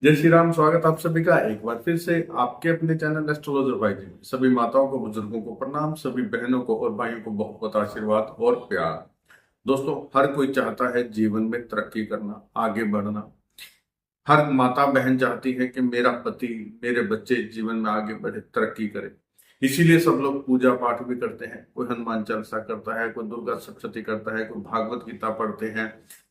जय श्री राम। स्वागत आप सभी का एक बार फिर से आपके अपने चैनल एस्ट्रोलॉजर भाई जी में। सभी माताओं को, बुजुर्गों को प्रणाम, सभी बहनों को और भाइयों को बहुत बहुत आशीर्वाद और प्यार। दोस्तों, हर कोई चाहता है जीवन में तरक्की करना, आगे बढ़ना। हर माता बहन चाहती है कि मेरा पति, मेरे बच्चे जीवन में आगे बढ़े, तरक्की करे। इसीलिए सब लोग पूजा पाठ भी करते हैं। कोई हनुमान चालीसा करता है, कोई दुर्गा सप्तशती करता है, कोई भागवत गीता पढ़ते हैं।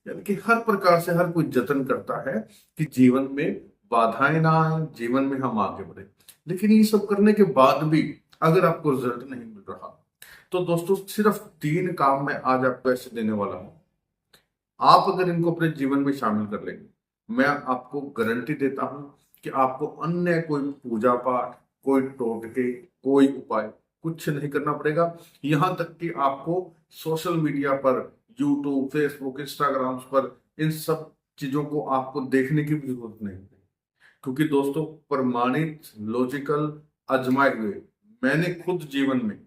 यानी कि हर प्रकार से हर कोई जतन करता है कि जीवन में बाधाएं ना आए, जीवन में हम आगे बढ़े। लेकिन ये सब करने के बाद भी अगर आपको रिजल्ट नहीं मिल रहा, तो दोस्तों सिर्फ 3 काम मैं आज आपको ऐसे देने वाला हूं। आप अगर इनको अपने जीवन में शामिल कर लेंगे, मैं आपको गारंटी देता हूं कि आपको अन्य कोई पूजा पाठ, कोई टोटके, कोई उपाय कुछ नहीं करना पड़ेगा। यहां तक कि आपको सोशल मीडिया पर, यूट्यूब, फेसबुक, इंस्टाग्राम पर इन सब चीजों को आपको देखने की भी जरूरत नहीं है। क्योंकि दोस्तों, प्रमाणित, लॉजिकल, आजमाए हुए, मैंने खुद जीवन में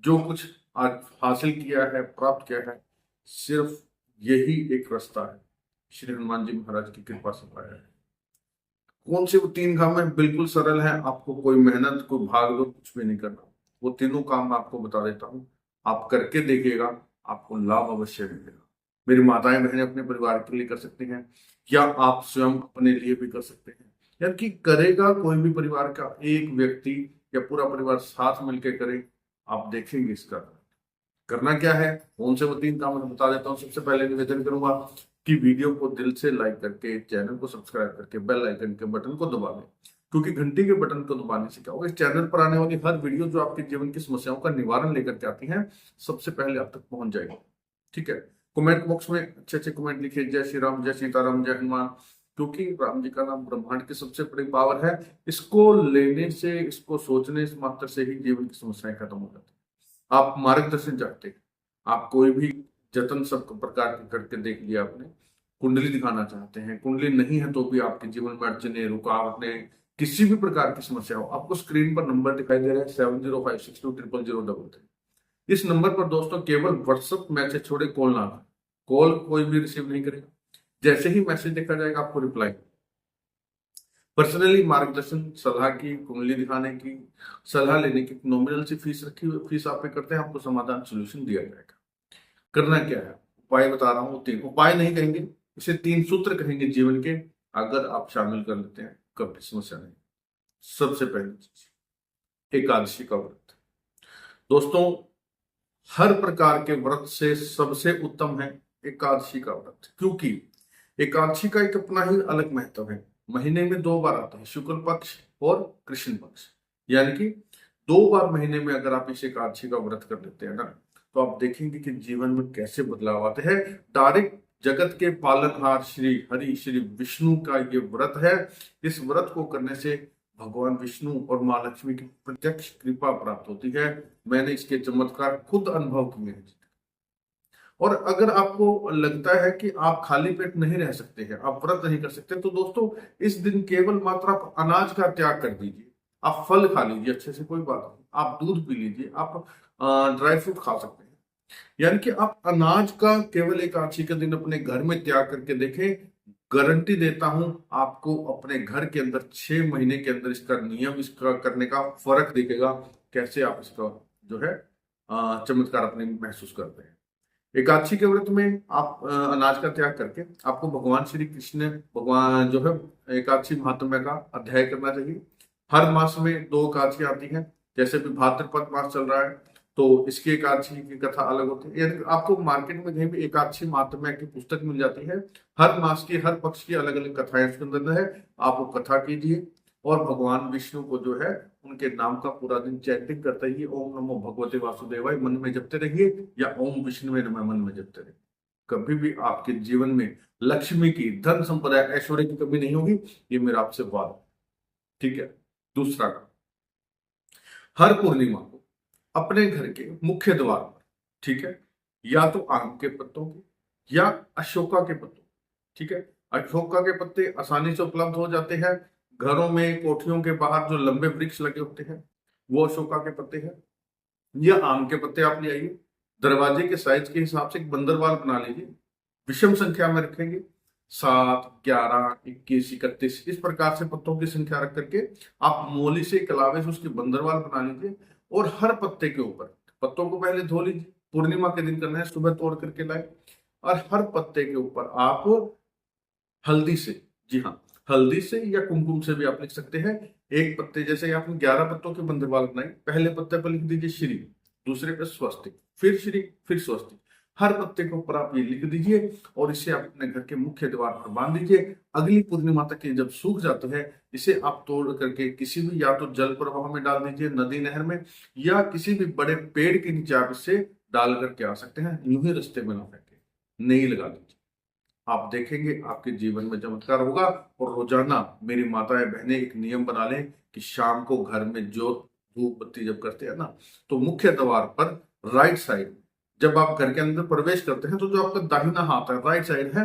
जो कुछ आज हासिल किया है, प्राप्त किया है, सिर्फ यही एक रास्ता है, श्री हनुमान जी महाराज की कृपा से पाया है। कौन से वो 3 काम है? बिल्कुल सरल है। आपको कोई मेहनत, कोई भाग दौड़ कुछ भी नहीं करना। वो तीनों काम मैं आपको बता देता हूँ, आप करके देखिएगा, आपको लाभ अवश्य मिलेगा। मेरी माताएं बहनें अपने परिवार के लिए कर सकती हैं, या आप स्वयं अपने लिए भी कर सकते हैं। यानी कि करेगा कोई भी परिवार का एक व्यक्ति या पूरा परिवार साथ मिलकर करे, आप देखेंगे इसका। करना क्या है, कौन से वो 3 काम मैं बता देता हूँ। सबसे पहले निवेदन करूंगा कि वीडियो को दिल से लाइक करके, चैनल को सब्सक्राइब करके, बेल आइकन के बटन को दबा दें। क्योंकि घंटी के बटन को दबाने से क्या होगा, इस चैनल पर आने वाली हर वीडियो जो आपके जीवन की समस्याओं का निवारण लेकर के आती है, सबसे पहले आप तक पहुंच जाएगी। ठीक है। कमेंट बॉक्स में अच्छे अच्छे कमेंट लिखिए, जय श्री राम, जय सीताराम, जय हनुमान। क्योंकि राम जी का नाम ब्रह्मांड की सबसे बड़ी पावर है। इसको लेने से, इसको सोचने मात्र से ही जीवन की समस्याएं खत्म हो जाती है। आप मार्गदर्शन चाहते हैं, आप कोई भी जतन सब प्रकार के करके देख लिया आपने, कुंडली दिखाना चाहते हैं, कुंडली नहीं है तो भी आपके जीवन में अड़चने, रुकावटें, किसी भी प्रकार की समस्या हो, आपको स्क्रीन पर नंबर दिखाई दे रहा है 7056200033। इस नंबर पर दोस्तों केवल व्हाट्सएप मैसेज छोड़े कॉल ना करें। कॉल कोई भी रिसीव नहीं करेगा। जैसे ही मैसेज देखा जाएगा आपको रिप्लाई। पर्सनली मार्गदर्शन, सलाह की, कुंडली दिखाने की, सलाह लेने की नॉमिनल सी फीस रखी हुई, फीस आप पे करते हैं, आपको समाधान सोल्यूशन दिया जाएगा। करना क्या है, उपाय बता रहा हूँ। 3 उपाय नहीं कहेंगे, इसे 3 सूत्र कहेंगे जीवन के। अगर आप शामिल कर लेते हैं, कभी समस्या नहीं। सबसे पहली चीज, एकादशी का व्रत। दोस्तों, हर प्रकार के व्रत से सबसे उत्तम है एकादशी का व्रत। क्योंकि एकादशी का एक अपना ही अलग महत्व है। महीने में 2 बार आता है, शुक्ल पक्ष और कृष्ण पक्ष। यानी कि 2 बार महीने में अगर आप इस एकादशी का व्रत कर लेते हैं ना, तो आप देखेंगे कि जीवन में कैसे बदलाव आते हैं। डायरेक्ट जगत के पालनहार श्री हरि, श्री विष्णु का ये व्रत है। इस व्रत को करने से भगवान विष्णु और माँ लक्ष्मी की प्रत्यक्ष कृपा प्राप्त होती है। मैंने इसके चमत्कार खुद अनुभव किए हैं। और अगर आपको लगता है कि आप खाली पेट नहीं रह सकते हैं, आप व्रत नहीं कर सकते, तो दोस्तों इस दिन केवल मात्र आप अनाज का त्याग कर दीजिए। आप फल खा लीजिए अच्छे से, कोई बात नहीं। आप दूध पी लीजिए, आप ड्राई फ्रूट खा सकते हैं। यानी कि आप अनाज का केवल एकादशी के दिन अपने घर में त्याग करके देखें। गारंटी देता हूं आपको अपने घर के अंदर 6 महीने के अंदर इसका नियम, इसका करने का फर्क दिखेगा। कैसे आप इसका जो है चमत्कार अपने महसूस करते हैं। एकादशी के व्रत में आप अनाज का त्याग करके आपको भगवान श्री कृष्ण, भगवान जो है एकादशी महात्म्य का अध्याय करना चाहिए। हर मास में 2 एकादशी आती हैं। जैसे भी भाद्रपद मास चल रहा है, तो इसकी एकादशी की कथा अलग होती है। यदि आपको मार्केट में कहीं भी एकादशी महात्म्य की पुस्तक मिल जाती है, हर मास की, हर पक्ष की अलग अलग कथाएं उसके अंदर है। आप वो कथा कीजिए और भगवान विष्णु को जो है उनके नाम का पूरा दिन चैंटिंग करते ही ओम नमो भगवते वासुदेवाय मन में जपते रहिए, या ओम विष्णुवे नमः मन में जपते रहिए। कभी भी आपके जीवन में लक्ष्मी की, धन संपदा, ऐश्वर्य की कमी नहीं होगी। ये मेरा आपसे वादा है। ठीक है। दूसरा काम, हर पूर्णिमा को अपने घर के मुख्य द्वार पर, ठीक है, या तो आम के पत्तों के या अशोका के पत्तों, ठीक है, अशोका के पत्ते आसानी से उपलब्ध हो जाते हैं। घरों में, कोठियों के बाहर जो लंबे वृक्ष लगे होते हैं, वो अशोका के पत्ते हैं। या आम के पत्ते आप ले आइए। दरवाजे के साइज के हिसाब से एक बंदरवाल बना लीजिए, विषम संख्या में रखेंगे। 7, 11, 21, 31 इस प्रकार से पत्तों की संख्या रख करके आप मोली से कलावे से उसकी बंदरवाल बना लीजिए। और हर पत्ते के ऊपर पत्तों को पहले धो लीजिए, पूर्णिमा के दिन करना है, सुबह तोड़ करके लाए। और हर पत्ते के ऊपर आप हल्दी से, जी हाँ, हल्दी से या कुमकुम से भी आप लिख सकते हैं। एक पत्ते, जैसे आपने 11 पत्तों की बंदरवाल बनाई, पहले पत्ते पर लिख दीजिए श्री, दूसरे पे स्वस्तिक, फिर श्री, फिर स्वस्तिक। हर पत्ते के ऊपर आप ये लिख दीजिए और इसे आप अपने घर के मुख्य द्वार पर बांध दीजिए। अगली पूर्णिमा तक ये जब सूख जाता है, इसे आप तोड़ करके किसी भी, या तो जल प्रवाह में डाल दीजिए, नदी नहर में, या किसी भी बड़े पेड़ के नीचे आप इसे डाल करके आ सकते हैं। यूं ही रास्ते में ना फेंके, नहीं लगा दीजिए। आप देखेंगे आपके जीवन में चमत्कार होगा। और रोजाना मेरी माताएं बहनें एक नियम बना लें कि शाम को घर में जोत धूप बत्ती जब करते हैं ना, तो मुख्य द्वार पर राइट साइड, जब आप घर के अंदर प्रवेश करते हैं तो जो आपका दाहिना हाथ है, राइट साइड है,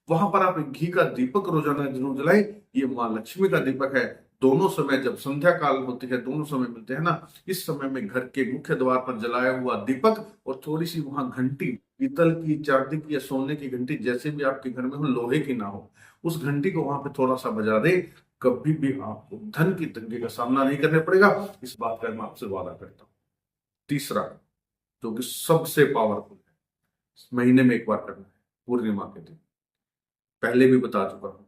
वहां पर आप एक घी का दीपक रोजाना जरूर जलाएं। ये माँ लक्ष्मी का दीपक है। दोनों समय जब संध्या काल होती है, दोनों समय मिलते हैं ना, इस समय में घर के मुख्य द्वार पर जलाया हुआ दीपक और थोड़ी सी वहां घंटी, पीतल की, चांदी की या सोने की घंटी, जैसे भी आपके घर में हो, लोहे की ना हो, उस घंटी को वहां पे थोड़ा सा बजा दे। कभी भी आपको धन की तंगी का सामना नहीं करना पड़ेगा, इस बात का मैं आपसे वादा करता हूँ। तीसरा, जो कि सबसे पावरफुल है, महीने में एक बार करना है, पूर्णिमा के दिन। पहले भी बता चुका हूं,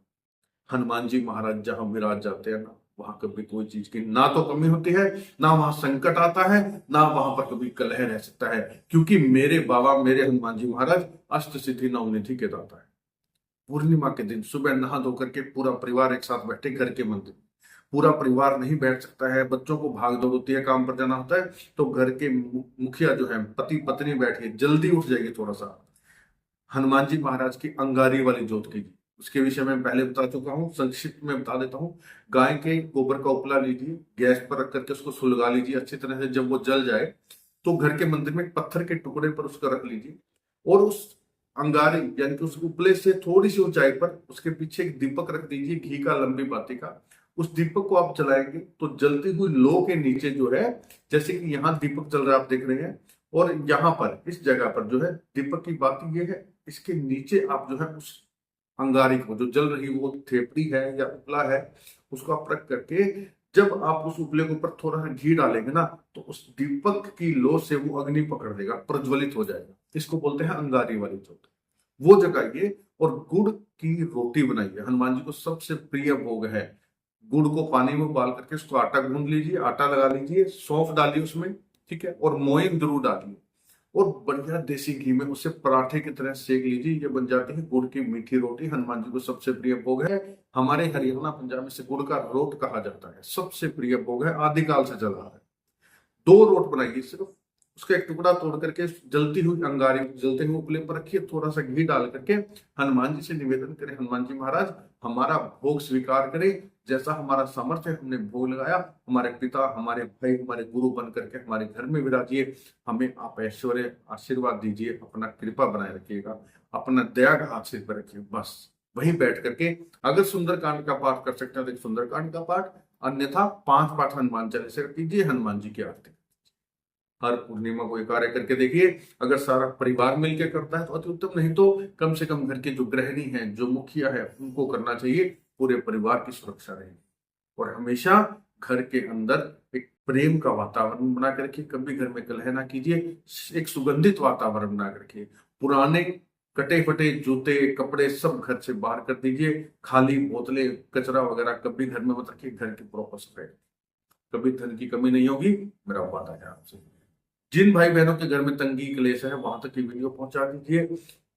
हनुमान जी महाराज जहां विराज जाते हैं ना, वहां कभी कोई चीज की ना तो कमी होती है, ना वहां संकट आता है, ना वहां पर कभी कलह रह सकता है। क्योंकि मेरे बाबा, मेरे हनुमान जी महाराज अष्ट सिद्धि नवनिधि के दाता है। पूर्णिमा के दिन सुबह नहा धो करके पूरा परिवार एक साथ बैठे घर के मंदिर। पूरा परिवार नहीं बैठ सकता है, बच्चों को भाग दौड़ होती है, काम पर जाना होता है, तो घर के मुखिया जो है, पति पत्नी बैठिए, जल्दी उठ जाएगी थोड़ा सा, हनुमान जी महाराज की अंगारी वाली जोत कीजिए। उसके विषय में पहले बता चुका हूँ, संक्षिप्त में बता देता हूँ। गाय के गोबर का उपला लीजिए, गैस पर रख करके उसको सुलगा लीजिए अच्छी तरह से। जब वो जल जाए तो घर के मंदिर में एक पत्थर के टुकड़े पर उसका रख लीजिए, और उस अंगारी यानी कि उस उपले से थोड़ी सी ऊंचाई पर उसके पीछे एक दीपक रख दीजिए, घी का, लंबी बाती का। उस दीपक को आप जलाएंगे तो जलती हुई लो के नीचे जो है, जैसे कि यहाँ दीपक जल रहा है आप देख रहे हैं, और यहाँ पर इस जगह पर जो है दीपक की बाती ये है, इसके नीचे आप जो है उस अंगारी को, जो जल रही वो थेपड़ी है या उपला है, उसको आप रख करके, जब आप उस उपले के ऊपर थोड़ा सा घी डालेंगे ना, तो उस दीपक की लो से वो अग्नि पकड़ लेगा, प्रज्वलित हो जाएगा। इसको बोलते हैं अंगारी वाली ज्योत। वो जगाइए और गुड़ की रोटी बनाइए। हनुमान जी को सबसे प्रिय भोग है। गुड़ को पानी में उबाल करके उसको आटा गूंद लीजिए, आटा लगा लीजिए, सौंफ डालिए उसमें, ठीक है, और मोइन जरूर डालिए, और बढ़िया देसी घी में उसे पराठे की तरह सेक लीजिए। ये बन जाती है गुड़ की मीठी रोटी। हनुमान जी को सबसे प्रिय भोग है। हमारे हरियाणा पंजाब में से गुड़ का रोट कहा जाता है, सबसे प्रिय भोग है, आदिकाल से चल रहा है। 2 रोट बनाइए सिर्फ, उसका एक टुकड़ा तोड़ करके जलती हुई अंगारी, जलते हुए उपले पर रखिए, थोड़ा सा घी डाल करके हनुमान जी से निवेदन करें, हनुमान जी महाराज हमारा भोग स्वीकार करें, जैसा हमारा सामर्थ्य हमने भोग लगाया, हमारे पिता, हमारे भाई, हमारे गुरु बन करके हमारे घर में विराजिए, हमें आप ऐश्वर्य आशीर्वाद दीजिए, अपना कृपा बनाए रखिएगा, अपना दया का हाथ सिर पर रखिए। बस वहीं बैठ करके अगर सुंदरकांड का पाठ कर सकते हैं तो सुंदरकांड का पाठ, अन्यथा 5 पाठ हनुमान चालीसा कीजिए, हनुमान जी की आरती। हर पूर्णिमा को ये कार्य करके देखिए। अगर सारा परिवार मिलकर करता है तो अति उत्तम, नहीं तो कम से कम घर के जो गृहिणी हैं, जो मुखिया है, उनको करना चाहिए। पूरे परिवार की सुरक्षा रहेगी। और हमेशा घर के अंदर एक प्रेम का वातावरण बना के रखिए, कभी घर में कलह ना कीजिए, एक सुगंधित वातावरण बना के रखिए। पुराने कटे फटे जूते, कपड़े सब घर से बाहर कर दीजिए। खाली बोतलें, कचरा वगैरह कभी घर में मत रखिए। घर की प्रॉपर सफाई, कभी धन की कमी नहीं होगी, मेरा वादा है आपसे। जिन भाई बहनों के घर में तंगी क्लेश है, वहां तक की वीडियो पहुंचा दीजिए।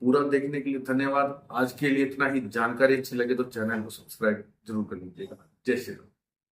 पूरा देखने के लिए धन्यवाद। आज के लिए इतना ही। जानकारी अच्छी लगे तो चैनल को सब्सक्राइब जरूर कर लीजिएगा। जय श्री राम।